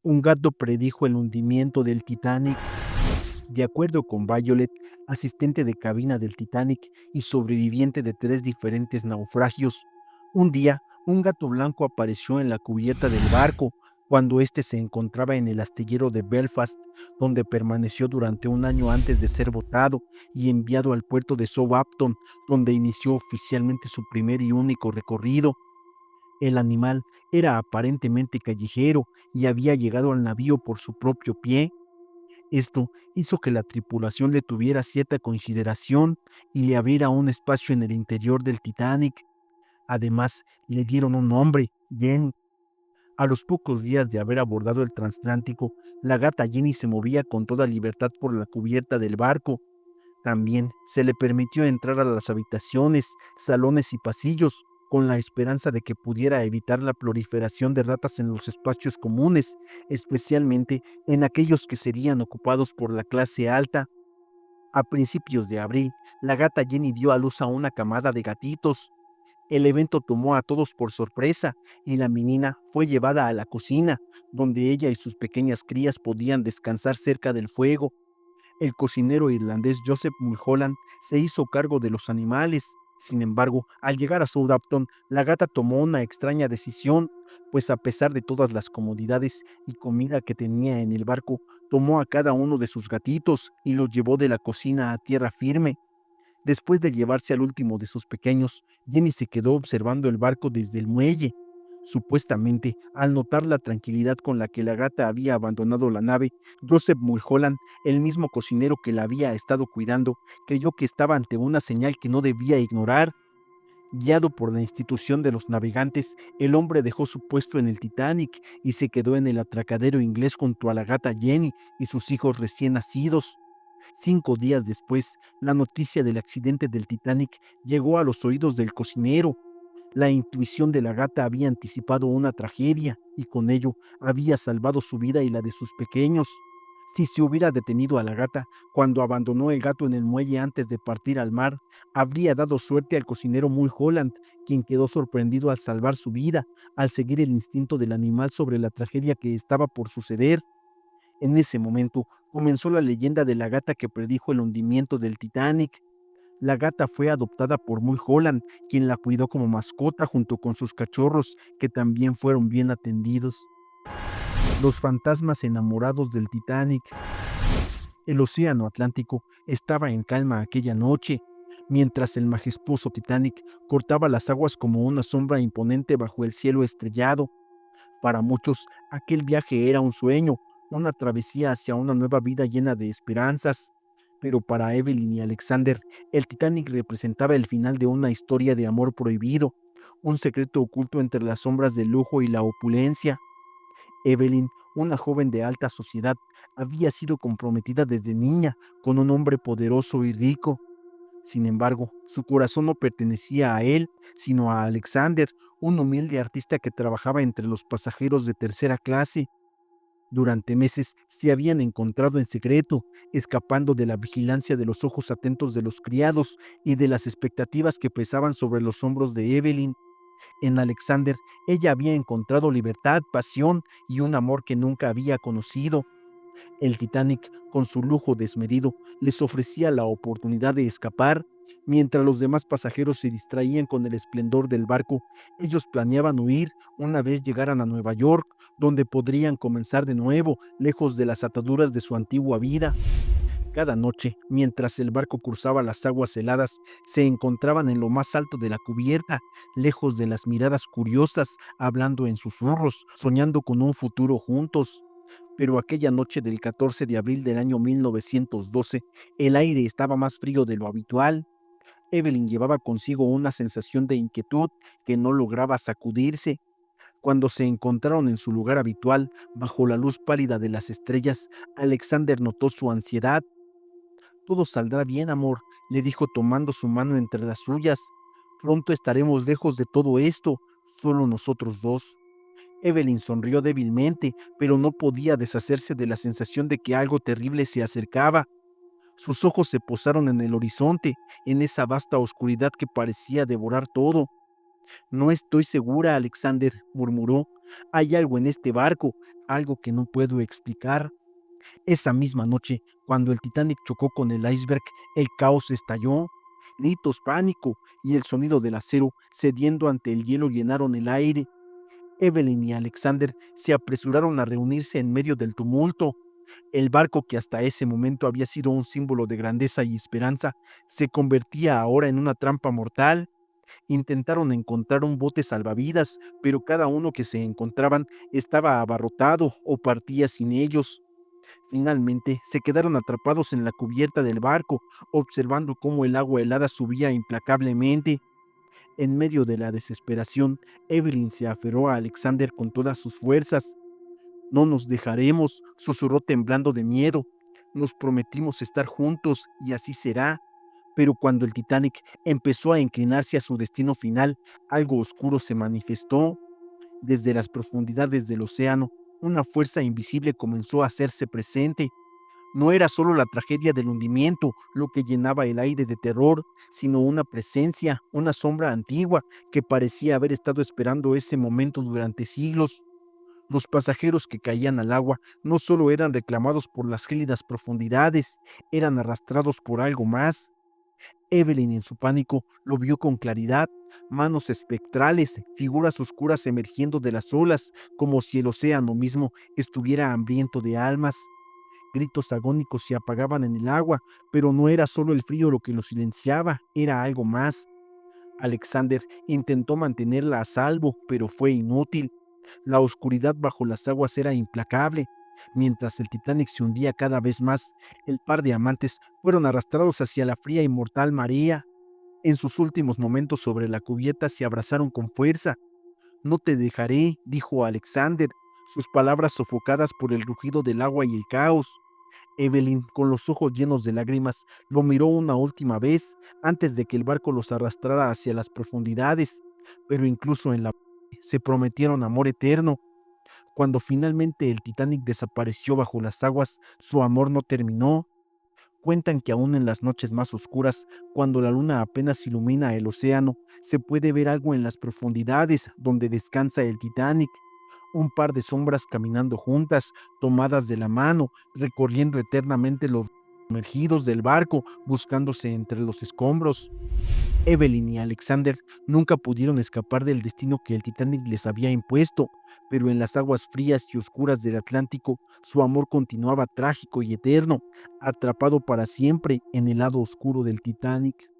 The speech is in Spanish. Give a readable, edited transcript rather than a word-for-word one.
Un gato predijo el hundimiento del Titanic. De acuerdo con Violet, asistente de cabina del Titanic y sobreviviente de 3 diferentes naufragios, un día un gato blanco apareció en la cubierta del barco cuando éste se encontraba en el astillero de Belfast, donde permaneció durante un año antes de ser botado y enviado al puerto de Southampton, donde inició oficialmente su primer y único recorrido. El animal era aparentemente callejero y había llegado al navío por su propio pie. Esto hizo que la tripulación le tuviera cierta consideración y le abriera un espacio en el interior del Titanic. Además, le dieron un nombre, Jenny. A los pocos días de haber abordado el transatlántico, la gata Jenny se movía con toda libertad por la cubierta del barco. También se le permitió entrar a las habitaciones, salones y pasillos, con la esperanza de que pudiera evitar la proliferación de ratas en los espacios comunes, especialmente en aquellos que serían ocupados por la clase alta. A principios de abril, la gata Jenny dio a luz a una camada de gatitos. El evento tomó a todos por sorpresa y la menina fue llevada a la cocina, donde ella y sus pequeñas crías podían descansar cerca del fuego. El cocinero irlandés Joseph Mulholland se hizo cargo de los animales. Sin embargo, al llegar a Southampton, la gata tomó una extraña decisión, pues a pesar de todas las comodidades y comida que tenía en el barco, tomó a cada uno de sus gatitos y los llevó de la cocina a tierra firme. Después de llevarse al último de sus pequeños, Jenny se quedó observando el barco desde el muelle. Supuestamente, al notar la tranquilidad con la que la gata había abandonado la nave, Joseph Mulholland, el mismo cocinero que la había estado cuidando, creyó que estaba ante una señal que no debía ignorar. Guiado por la institución de los navegantes, el hombre dejó su puesto en el Titanic y se quedó en el atracadero inglés junto a la gata Jenny y sus hijos recién nacidos. 5 días después, la noticia del accidente del Titanic llegó a los oídos del cocinero. La intuición de la gata había anticipado una tragedia y con ello había salvado su vida y la de sus pequeños. Si se hubiera detenido a la gata cuando abandonó el gato en el muelle antes de partir al mar, habría dado suerte al cocinero Mulholland, quien quedó sorprendido al salvar su vida, al seguir el instinto del animal sobre la tragedia que estaba por suceder. En ese momento comenzó la leyenda de la gata que predijo el hundimiento del Titanic. La gata fue adoptada por Mulholland, quien la cuidó como mascota junto con sus cachorros, que también fueron bien atendidos. Los fantasmas enamorados del Titanic. El océano Atlántico estaba en calma aquella noche, mientras el majestuoso Titanic cortaba las aguas como una sombra imponente bajo el cielo estrellado. Para muchos, aquel viaje era un sueño, una travesía hacia una nueva vida llena de esperanzas. Pero para Evelyn y Alexander, el Titanic representaba el final de una historia de amor prohibido, un secreto oculto entre las sombras del lujo y la opulencia. Evelyn, una joven de alta sociedad, había sido comprometida desde niña con un hombre poderoso y rico. Sin embargo, su corazón no pertenecía a él, sino a Alexander, un humilde artista que trabajaba entre los pasajeros de tercera clase. Durante meses se habían encontrado en secreto, escapando de la vigilancia de los ojos atentos de los criados y de las expectativas que pesaban sobre los hombros de Evelyn. En Alexander, ella había encontrado libertad, pasión y un amor que nunca había conocido. El Titanic, con su lujo desmedido, les ofrecía la oportunidad de escapar. Mientras los demás pasajeros se distraían con el esplendor del barco, ellos planeaban huir una vez llegaran a Nueva York, donde podrían comenzar de nuevo, lejos de las ataduras de su antigua vida. Cada noche, mientras el barco cruzaba las aguas heladas, se encontraban en lo más alto de la cubierta, lejos de las miradas curiosas, hablando en susurros, soñando con un futuro juntos. Pero aquella noche del 14 de abril del año 1912, el aire estaba más frío de lo habitual. Evelyn llevaba consigo una sensación de inquietud que no lograba sacudirse. Cuando se encontraron en su lugar habitual, bajo la luz pálida de las estrellas, Alexander notó su ansiedad. Todo saldrá bien, amor, le dijo tomando su mano entre las suyas. Pronto estaremos lejos de todo esto, solo nosotros dos. Evelyn sonrió débilmente, pero no podía deshacerse de la sensación de que algo terrible se acercaba. Sus ojos se posaron en el horizonte, en esa vasta oscuridad que parecía devorar todo. No estoy segura, Alexander, murmuró. Hay algo en este barco, algo que no puedo explicar. Esa misma noche, cuando el Titanic chocó con el iceberg, el caos estalló. Gritos, pánico y el sonido del acero cediendo ante el hielo llenaron el aire. Evelyn y Alexander se apresuraron a reunirse en medio del tumulto. El barco, que hasta ese momento había sido un símbolo de grandeza y esperanza, se convertía ahora en una trampa mortal. Intentaron encontrar un bote salvavidas, pero cada uno que se encontraban estaba abarrotado o partía sin ellos. Finalmente, se quedaron atrapados en la cubierta del barco, observando cómo el agua helada subía implacablemente. En medio de la desesperación, Evelyn se aferró a Alexander con todas sus fuerzas. No nos dejaremos, susurró temblando de miedo. Nos prometimos estar juntos y así será. Pero cuando el Titanic empezó a inclinarse a su destino final, algo oscuro se manifestó. Desde las profundidades del océano, una fuerza invisible comenzó a hacerse presente. No era solo la tragedia del hundimiento lo que llenaba el aire de terror, sino una presencia, una sombra antigua que parecía haber estado esperando ese momento durante siglos. Los pasajeros que caían al agua no solo eran reclamados por las gélidas profundidades, eran arrastrados por algo más. Evelyn, en su pánico, lo vio con claridad: manos espectrales, figuras oscuras emergiendo de las olas, como si el océano mismo estuviera hambriento de almas. Gritos agónicos se apagaban en el agua, pero no era solo el frío lo que lo silenciaba, era algo más. Alexander intentó mantenerla a salvo, pero fue inútil. La oscuridad bajo las aguas era implacable. Mientras el Titanic se hundía cada vez más, el par de amantes fueron arrastrados hacia la fría y mortal marea. En sus últimos momentos sobre la cubierta se abrazaron con fuerza. No te dejaré, dijo Alexander, sus palabras sofocadas por el rugido del agua y el caos. Evelyn, con los ojos llenos de lágrimas, lo miró una última vez antes de que el barco los arrastrara hacia las profundidades, pero incluso en la se prometieron amor eterno. Cuando finalmente el Titanic desapareció bajo las aguas, su amor no terminó. Cuentan que aún en las noches más oscuras, cuando la luna apenas ilumina el océano, se puede ver algo en las profundidades donde descansa el Titanic: un par de sombras caminando juntas, tomadas de la mano, recorriendo eternamente los sumergidos del barco, buscándose entre los escombros. Evelyn y Alexander nunca pudieron escapar del destino que el Titanic les había impuesto, pero en las aguas frías y oscuras del Atlántico, su amor continuaba trágico y eterno, atrapado para siempre en el lado oscuro del Titanic.